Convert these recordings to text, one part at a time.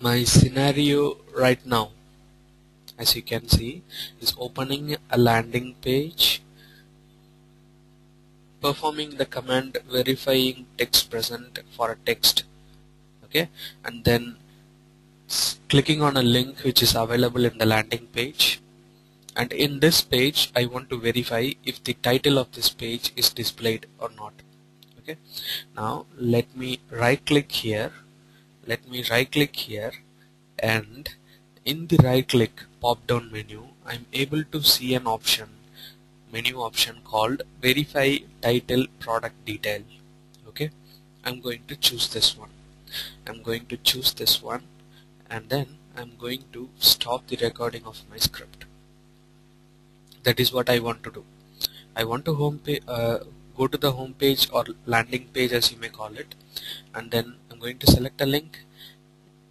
My scenario right now, as you can see, is opening a landing page, performing the command verifying text present for a text, okay, and then clicking on a link which is available in the landing page, and in this page I want to verify if the title of this page is displayed or not. Okay, now let me right click here, and in the right click pop down menu I'm able to see an menu option called verify title product detail. Okay, I'm going to choose this one. And then I'm going to stop the recording of my script. That is what I want to do. I want to go to the home page or landing page, as you may call it, and then I'm going to select a link.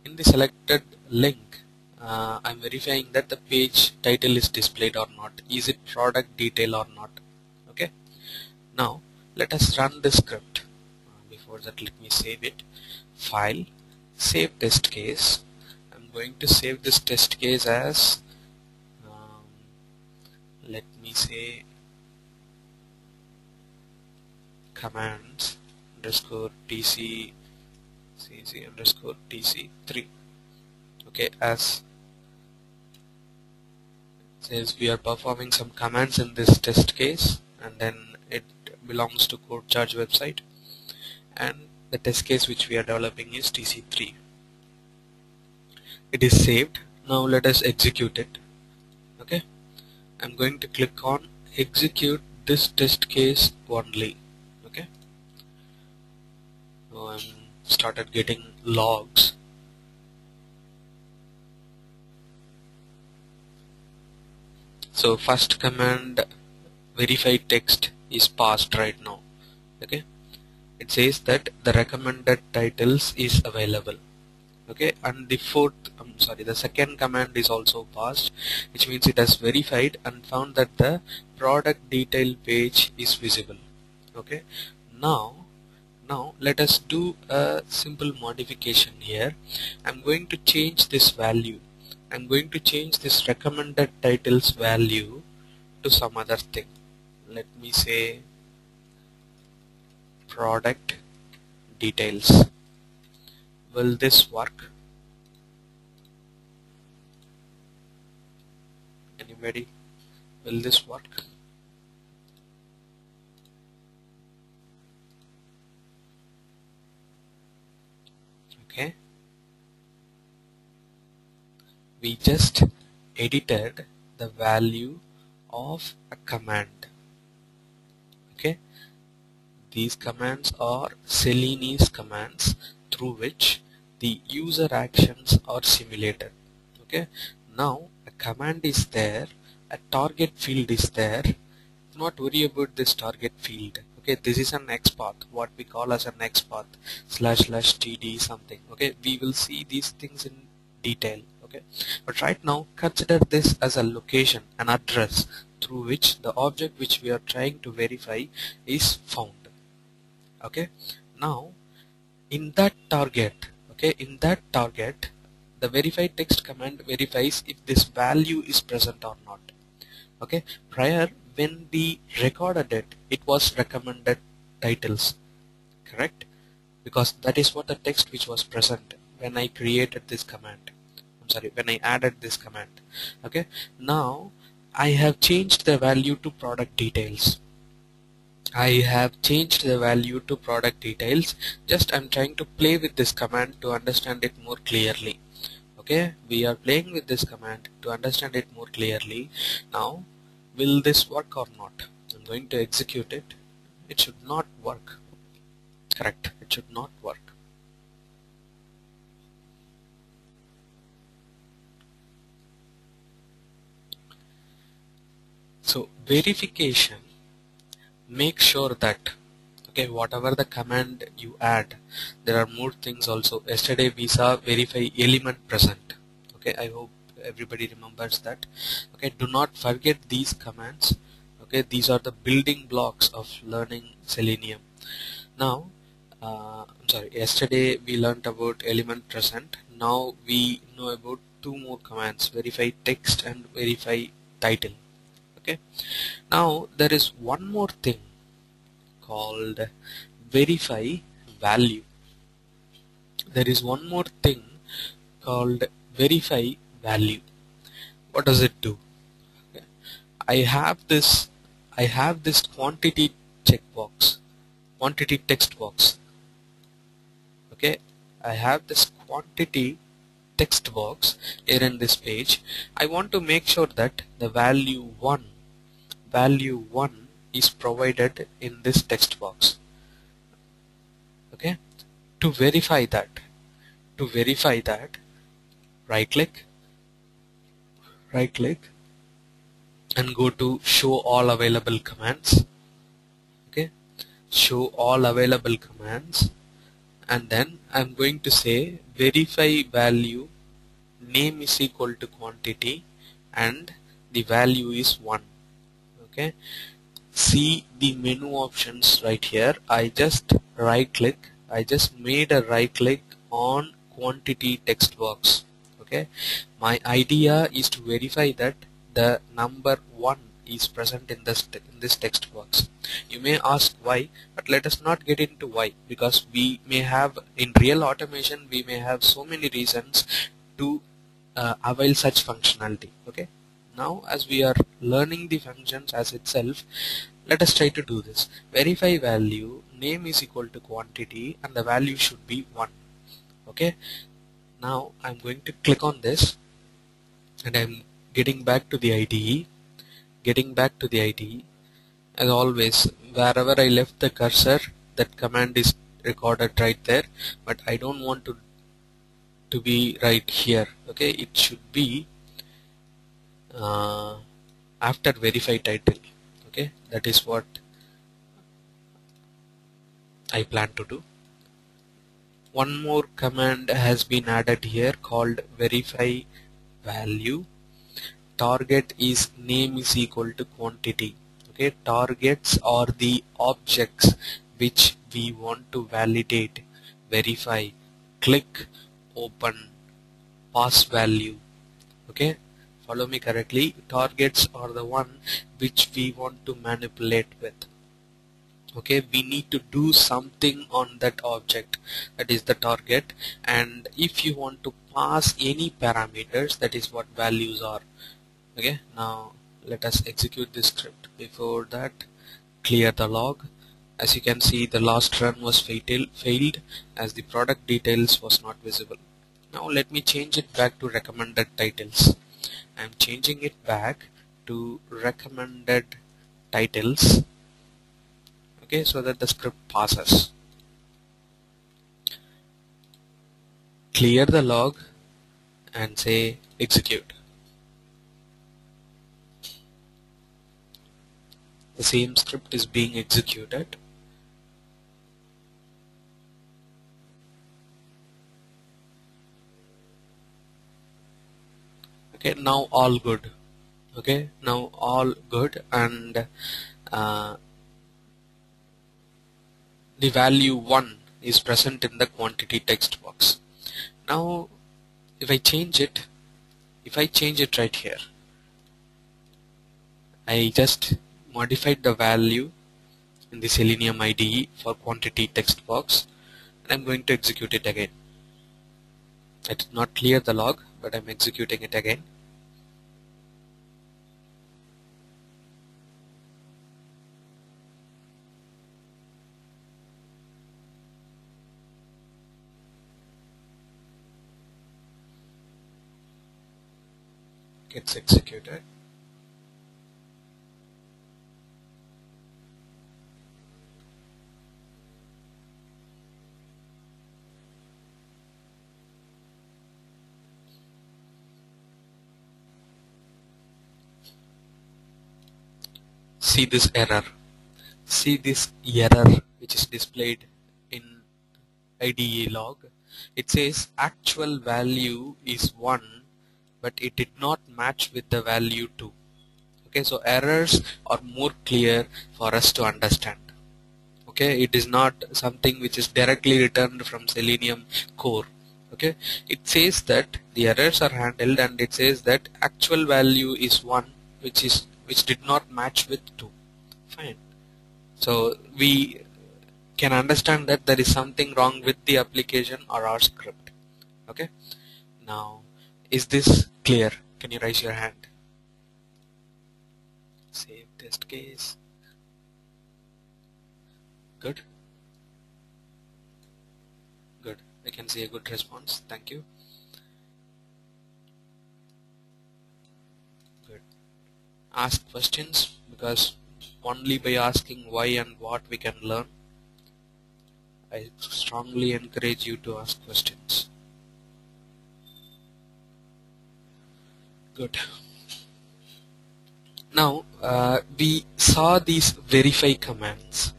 In the selected link, I'm verifying that the page title is displayed or not. Is it product detail or not? Okay. Now let us run this script. Before that, let me save it. File, save test case. I'm going to save this test case as let me say commands underscore tc cc underscore tc3. okay, as says we are performing some commands in this test case, and then it belongs to code charge website, and the test case which we are developing is tc3. It is saved. Now let us execute it. Okay, I'm going to click on execute this test case only. Okay, so I'm started getting logs. So first command verify text is passed right now. Okay, it says that the recommended titles is available. Okay, and the second command is also passed, which means it has verified and found that the product detail page is visible. Okay, now let us do a simple modification here. I'm going to change this value. I'm going to change this recommended titles value to some other thing. Let me say product details. Will this work? Anybody? Will this work? Okay, we just edited the value of a command. Okay, these commands are Selenium commands through which the user actions are simulated. Okay, now a command is there, a target field is there. Do not worry about this target field. Okay, this is an XPath, what we call as an XPath //td something. Okay, we will see these things in detail. Okay, but right now consider this as a location, an address through which the object which we are trying to verify is found. Okay, now in that target, the verify text command verifies if this value is present or not. Okay, prior when we recorded it was recommended titles, correct? Because that is what the text which was present when I created this command. When I added this command. Okay, now I have changed the value to product details. Just I'm trying to play with this command to understand it more clearly. Okay, we are playing with this command to understand it more clearly. Now will this work or not? I'm going to execute it. It should not work. Correct, it should not work. So verification, make sure that okay, whatever the command you add, there are more things also. Yesterday we saw verify element present. Okay, I hope everybody remembers that. Okay, do not forget these commands. Okay, these are the building blocks of learning Selenium. Now yesterday we learned about element present. now we know about two more commands, VerifyText and VerifyTitle. Okay, now there is one more thing called VerifyValue. There is one more thing called VerifyValue. What does it do? Okay. I have this quantity checkbox, quantity text box. Okay, I have this quantity text box here in this page. I want to make sure that the value 1 is provided in this text box. Okay, to verify that right click and go to show all available commands. Okay, show all available commands, and then I'm going to say verify value name is equal to quantity and the value is 1. Okay, see the menu options right here. I just made a right click on quantity text box. Okay, my idea is to verify that the number 1 is present in this text box. You may ask why, but let us not get into why, because we may have, in real automation, we may have so many reasons to avail such functionality. Okay, now as we are learning the functions as itself, let us try to do this. Verify value name is equal to quantity and the value should be 1. Okay, now I'm going to click on this and I'm getting back to the IDE. As always, wherever I left the cursor, that command is recorded right there, but I don't want to be right here. Okay, it should be after VerifyTitle. Okay, that is what I plan to do. One more command has been added here called VerifyValue. Target is name is equal to quantity. Okay, targets are the objects which we want to validate, verify, click, open, pass value. Okay, follow me correctly. Targets are the one which we want to manipulate with. Okay, we need to do something on that object, that is the target, and if you want to pass any parameters, that is what values are. Okay, now let us execute this script. Before that, clear the log. As you can see, the last run was failed as the product details was not visible. Now let me change it back to recommended titles. I am changing it back to recommended titles. Okay, so that the script passes. Clear the log and say execute. The same script is being executed. Okay, now all good. Okay, now all good, and the value 1 is present in the quantity text box. Now if I change it right here, I just modified the value in the Selenium IDE for quantity text box, and I'm going to execute it again. I did not clear the log, but I'm executing it again. Gets executed. See this error. See this error which is displayed in IDE log. It says actual value is 1, but it did not match with the value 2. Okay, so errors are more clear for us to understand. Okay, it is not something which is directly returned from Selenium core. Okay, it says that the errors are handled, and it says that actual value is 1, which did not match with 2. Fine. So we can understand that there is something wrong with the application or our script. Okay, now is this clear? Can you raise your hand? Save test case. Good. Good. I can see a good response. Thank you. Good. Ask questions, because only by asking why and what we can learn. I strongly encourage you to ask questions. Good. Now we saw these verify commands,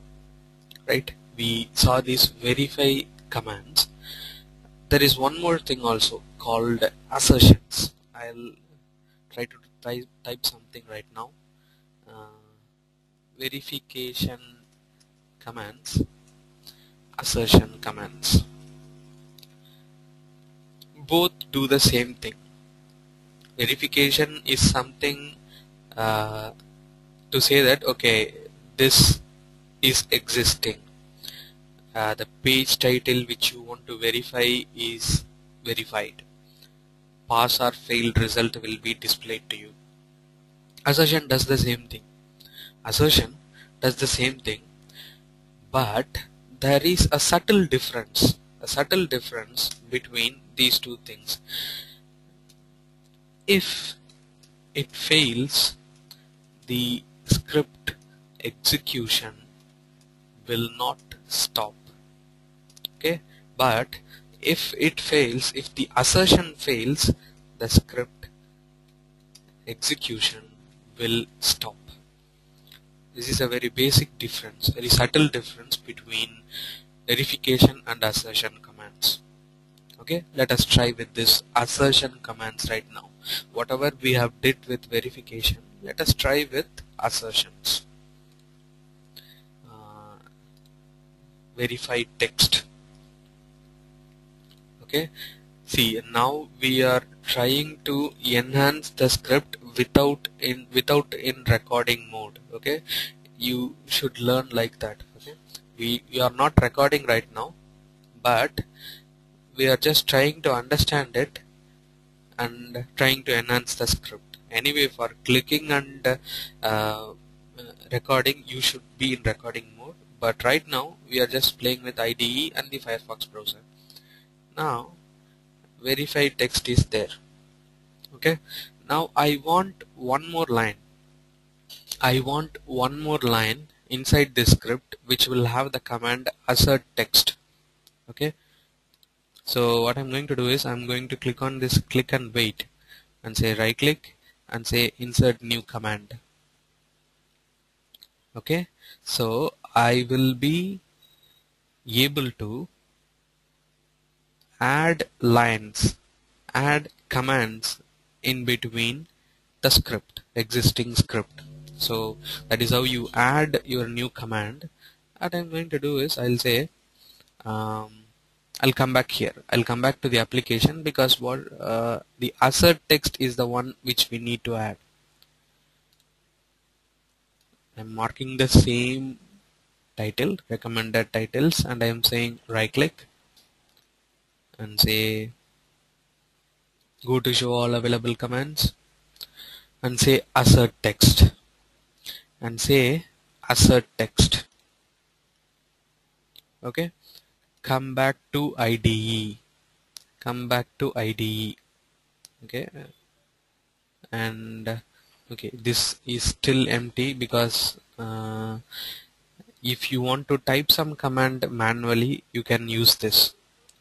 right? We saw these verify commands. There is one more thing also called assertions. I'll try to type something right now. Verification commands, assertion commands. Both do the same thing. Verification is something to say that okay, this is existing. The page title which you want to verify is verified. Pass or failed result will be displayed to you. Assertion does the same thing. Assertion does the same thing, but there is a subtle difference. A subtle difference between these two things. If it fails, the script execution will not stop. Okay, but if it fails, if the assertion fails, the script execution will stop. This is a very basic difference, very subtle difference between verification and assertion commands. Okay, let us try with this assertion commands right now. Whatever we have did with verification, let us try with assertions. Verify text. Okay, see, now we are trying to enhance the script without in recording mode. Okay, you should learn like that. Okay, we are not recording right now, but we are just trying to understand it and trying to enhance the script. Anyway, for clicking and recording, you should be in recording mode, but right now we are just playing with IDE and the Firefox browser. Now verify text is there. Okay, now I want one more line. I want one more line inside this script which will have the command AssertText. Okay, so what I'm going to do is I'm going to click on this click and wait and say right click and say insert new command. Okay, so I will be able to add lines, add commands in between the script, existing script. So that is how you add your new command. What I'm going to do is I'll say I'll come back here. I'll come back to the application, because what the assert text is the one which we need to add. I'm marking the same title, recommended titles, and I am saying right click and say go to show all available commands and say assert text and say assert text. Okay, come back to IDE, come back to IDE. Okay, and okay, this is still empty because if you want to type some command manually, you can use this.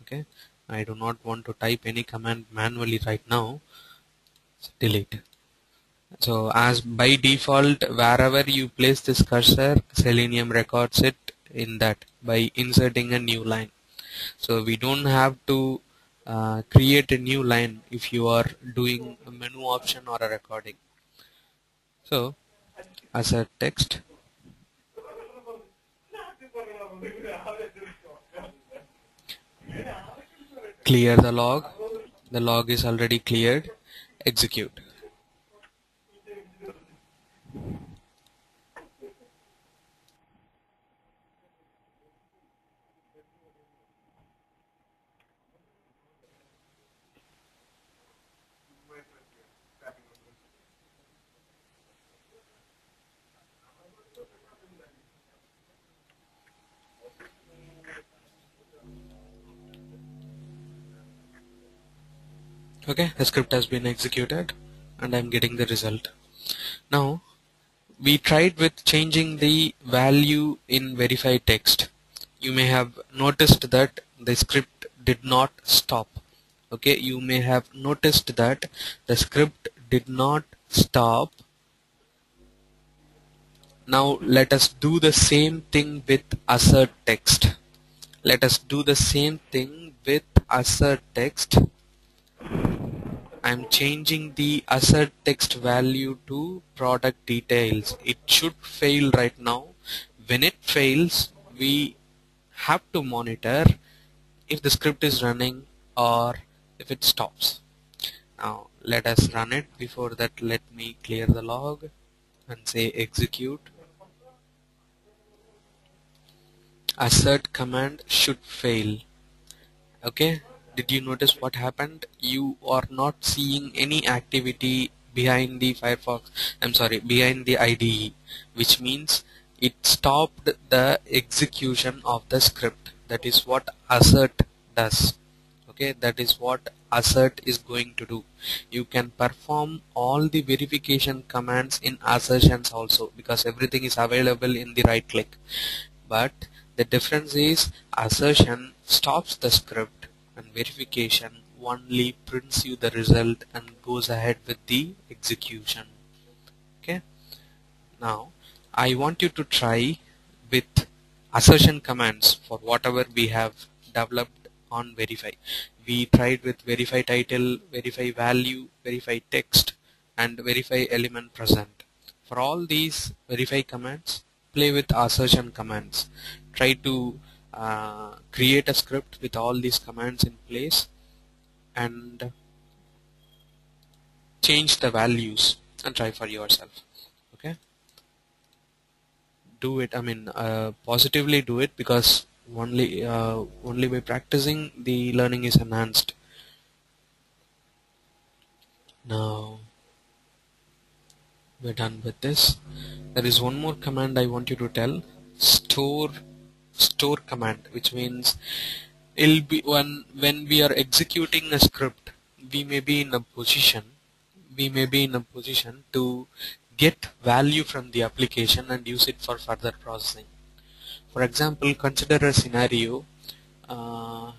Okay, I do not want to type any command manually right now. So delete. So as by default, wherever you place this cursor, Selenium records it in that by inserting a new line. So we don't have to create a new line if you are doing a menu option or a recording. So assert text, Clear the log. The log is already cleared. Execute. Okay, the script has been executed and I'm getting the result. Now we tried with changing the value in VerifyText. You may have noticed that the script did not stop. Okay, you may have noticed that the script did not stop. Now let us do the same thing with AssertText. Let us do the same thing with AssertText. I'm changing the AssertText value to product details. It should fail right now. When it fails, we have to monitor if the script is running or if it stops. Now let us run it. Before that, let me clear the log and say execute. Assert command should fail. Okay, did you notice what happened? You are not seeing any activity behind the behind the IDE, which means it stopped the execution of the script. That is what assert does. Okay, that is what assert is going to do. You can perform all the verification commands in assertions also, because everything is available in the right click. But the difference is assertion stops the script and verification only prints you the result and goes ahead with the execution. Okay, now I want you to try with assertion commands for whatever we have developed on Verify. We tried with VerifyTitle, VerifyValue, VerifyText and VerifyElement present. For all these Verify commands, play with assertion commands. Try to create a script with all these commands in place and change the values and try for yourself. Okay, do it. I mean, positively do it, because only by practicing the learning is enhanced. Now we're done with this. There is one more command I want you to tell. Store command, which means it'll be when we are executing a script, we may be in a position to get value from the application and use it for further processing. For example, consider a scenario uh,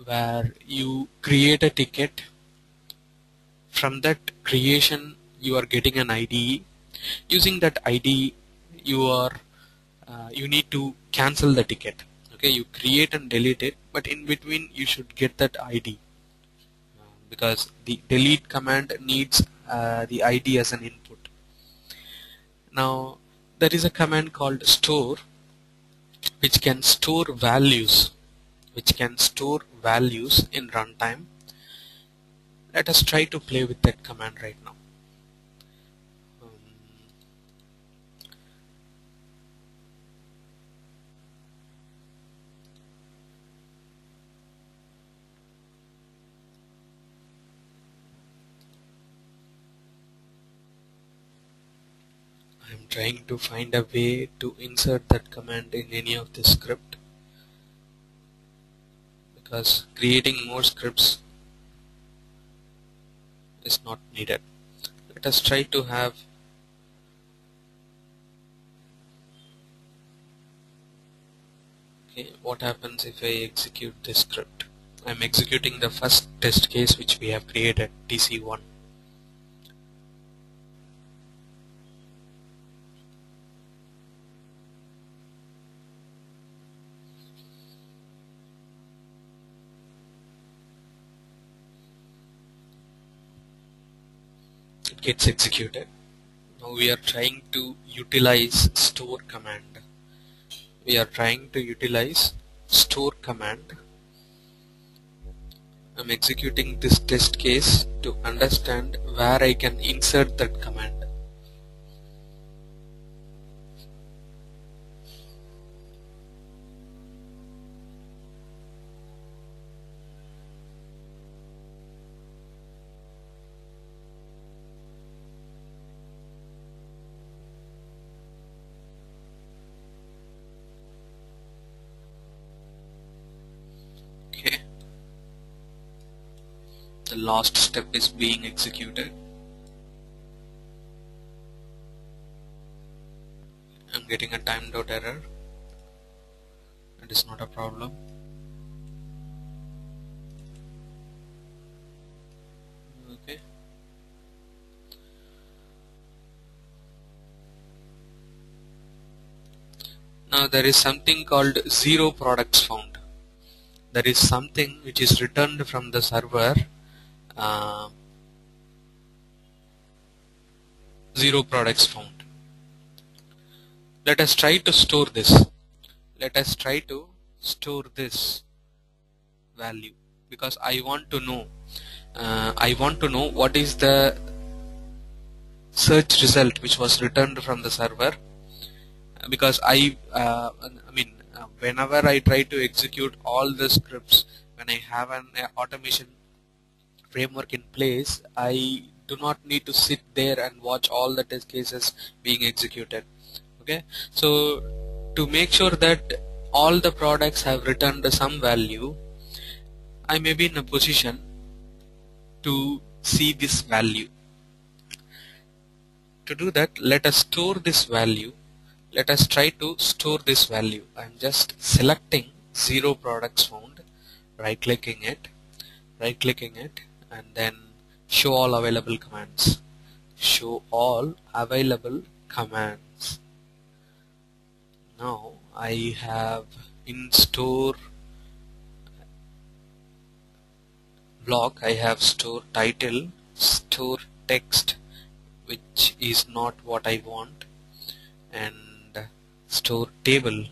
where you create a ticket. From that creation, you are getting an IDE. Using that IDE, you need to cancel the ticket. Okay, you create and delete it, but in between you should get that ID, because the delete command needs the ID as an input. Now there is a command called store, which can store values in runtime. Let us try to play with that command right now. I'm trying to find a way to insert that command in any of the script, because creating more scripts is not needed. Let us try to have what happens if I execute this script. I'm executing the first test case which we have created, TC1. It gets executed. Now we are trying to utilize store command. We are trying to utilize store command I'm executing this test case to understand where I can insert that command. Okay. The last step is being executed. I'm getting a timed out error. It is not a problem. Okay. Now there is something called zero products found. There is something which is returned from the server, zero products found. Let us try to store this. Let us try to store this value because I want to know what is the search result which was returned from the server, because whenever I try to execute all the scripts, when I have an automation framework in place, I do not need to sit there and watch all the test cases being executed. Okay, so to make sure that all the products have returned some value, I may be in a position to see this value. To do that, let us store this value. Let us try to store this value. I'm just selecting zero products found, right clicking it, and then show all available commands. Show all available commands. Now I have in store block, I have store title, store text, which is not what I want, and store table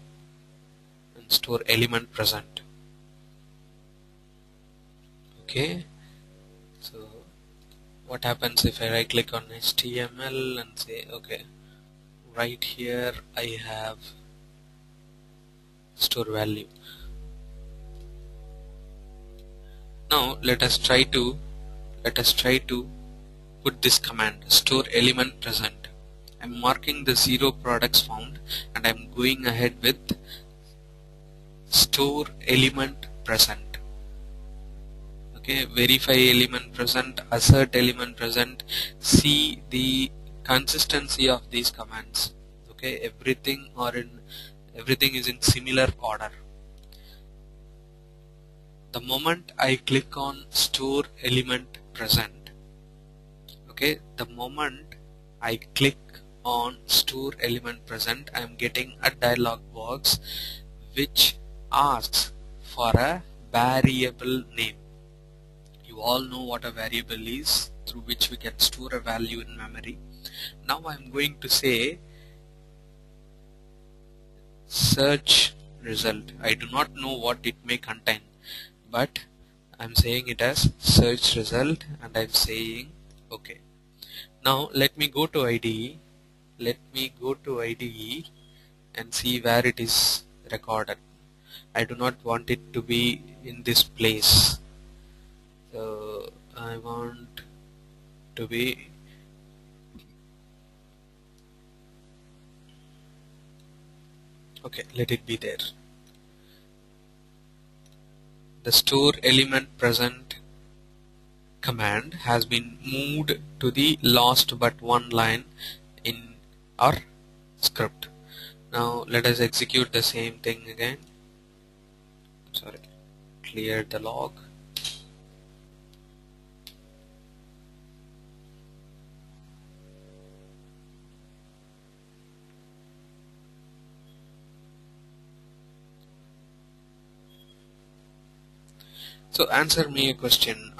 and store element present. Okay, so what happens if I right click on HTML and say okay, right here I have store value. Now let us try to put this command, store element present. I'm marking the zero products found and I'm going ahead with store element present. Okay, verify element present, assert element present. See the consistency of these commands. Okay, everything is in similar order. The moment I click on store element present, okay, the moment I click on store element present, I am getting a dialog box which asks for a variable name. You all know what a variable is, through which we can store a value in memory. Now I am going to say search result. I do not know what it may contain, but I'm saying it as search result and I'm saying okay. Now let me go to IDE. Let me go to IDE and see where it is recorded. I do not want it to be in this place. So I want to be okay, let it be there. The store element present command has been moved to the last but one line in our script. Now let us execute the same thing again. Sorry, clear the log. So answer me a question,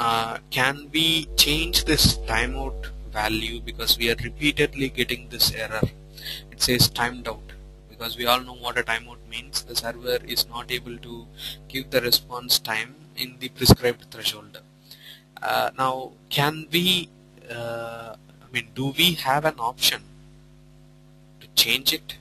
can we change this timeout value, because we are repeatedly getting this error. It says timed out. because we all know what a timeout means. The server is not able to give the response time in the prescribed threshold. Now, can we, do we have an option to change it?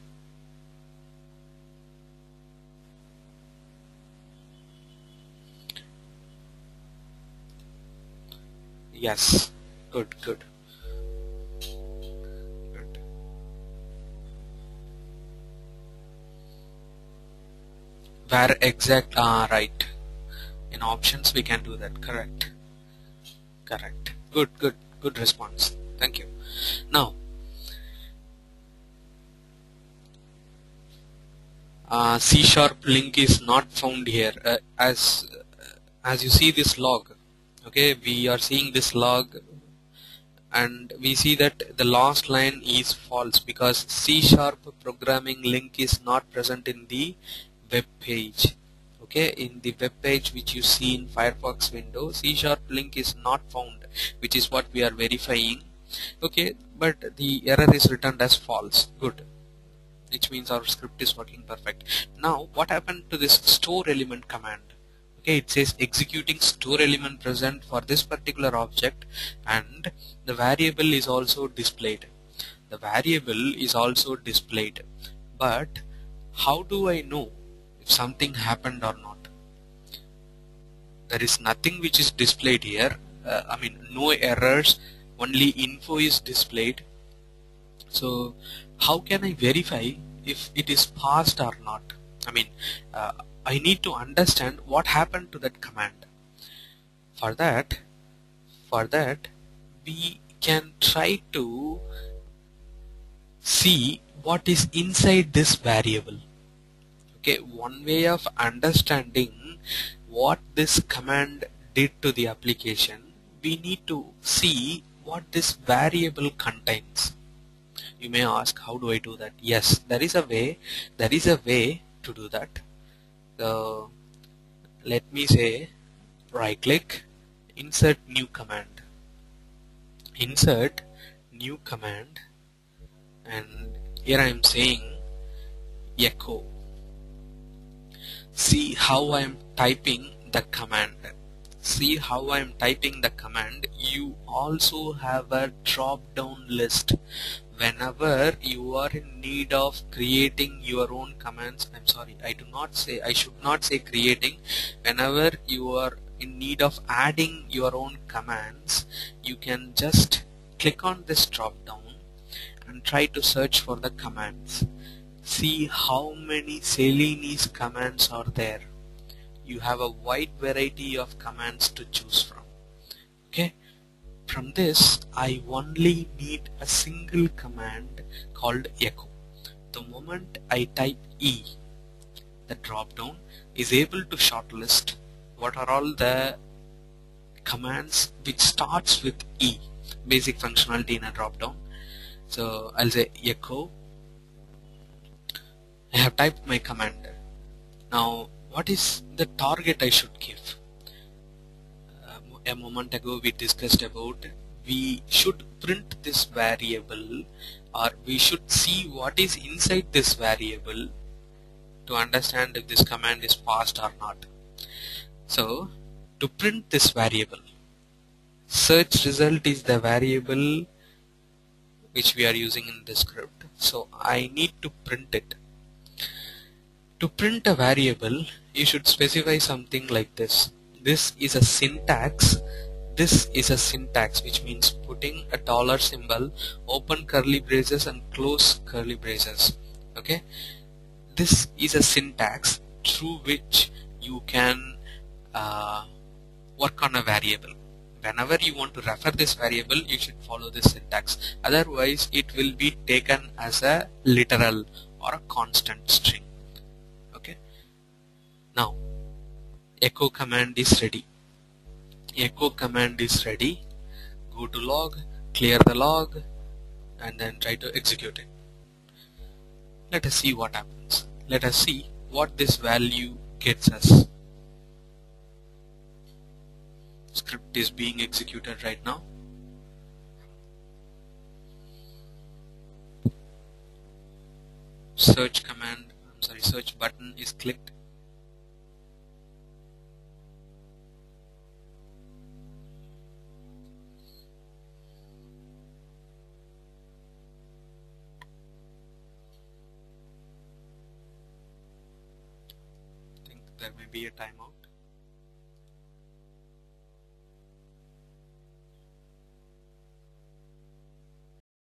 Yes. Good. Where exact? Right. In options, we can do that. Correct. Good response. Thank you. Now, C# link is not found here. As you see this log, okay, we are seeing this log, and we see that the last line is false because C# programming link is not present in the web page. Okay, in the web page which you see in Firefox window, C# link is not found, which is what we are verifying. Okay, but the error is returned as false. Good, which means our script is working perfect. Now, what happened to this storeElement command? Okay, it says executing storeElement present for this particular object, and the variable is also displayed. The variable is also displayed, but how do I know if something happened or not? There is nothing which is displayed here. No errors, only info is displayed. So how can I verify if it is passed or not? I need to understand what happened to that command. For that we can try to see what is inside this variable. Okay, one way of understanding what this command did to the application, we need to see what this variable contains. You may ask, how do I do that? Yes, there is a way to do that. So let me say, right click, insert new command, and here I am saying echo. See how I am typing the command. You also have a drop down list. Whenever you are in need of creating your own commands, I should not say creating. Whenever you are in need of adding your own commands, you can just click on this drop down and try to search for the commands. See how many Selenium commands are there. You have a wide variety of commands to choose from. Okay, from this I only need a single command called echo. The moment I type E, the drop down is able to shortlist what are all the commands which starts with E, basic functionality in a drop down. So I'll say echo. I have typed my command. Now, what is the target I should give? A moment ago we discussed about we should print this variable, or we should see what is inside this variable to understand if this command is passed or not. So to print this variable, search result is the variable which we are using in the script. So I need to print it. To print a variable, you should specify something like this. This is a syntax. Which means putting a dollar symbol, open curly braces and close curly braces. Okay, this is a syntax through which you can work on a variable. Whenever you want to refer this variable, you should follow this syntax. Otherwise, it will be taken as a literal or a constant string. Okay. Now, echo command is ready. Go to log, clear the log, and then try to execute it. Let us see what happens. Let us see what this value gets us. Script is being executed right now. search command, search button is clicked. I think there may be a timeout.